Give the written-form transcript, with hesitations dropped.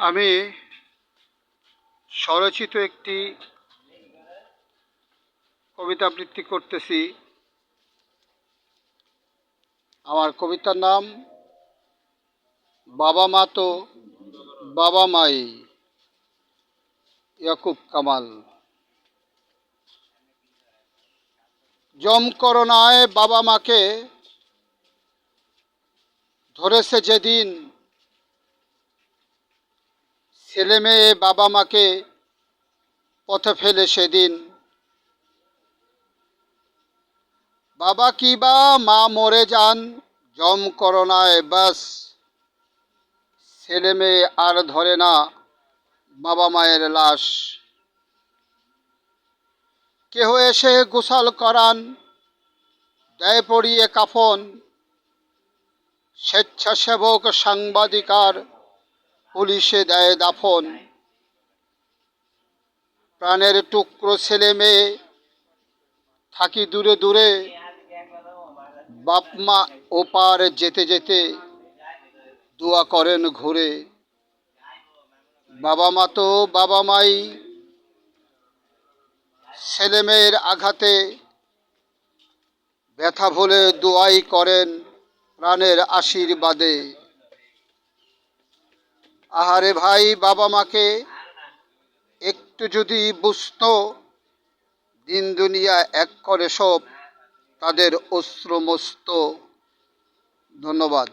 আমি স্বরচিত একটি কবিতা আবৃত্তি করতেছি। আমার কবিতার নাম বাবা মা তো বাবা মাই, ইয়াকুব কামাল। যমকরণায় বাবা মাকে ধরেছে যেদিন, ছেলে মেয়ে বাবা মাকে পথে ফেলে সেদিন। বাবা কি বা মা মরে যান যমকরণায়, ব্যাস ছেলে মেয়ে আর ধরে না বাবা মায়ের লাশ। কেহ এসে গোসল করান, দেয় পরিয়ে কাফন, স্বেচ্ছাসেবক সাংবাদিকার পুলিশে দেয় দাফন। প্রাণের টুকরো ছেলে মেয়ে থাকি দূরে দূরে, বাপ মা ওপার যেতে যেতে দোয়া করেন ঘুরে। বাবা মা তো বাবা মাই, ছেলে মেয়ের আঘাতে ব্যথা ভুলে দোয়াই করেন প্রাণের আশীর্বাদে। আহারে ভাই, বাবা মাকে একটু যদি বুঝতো, দিন দুনিয়া এক করে সব তাদের অশ্রুমস্ত। ধন্যবাদ।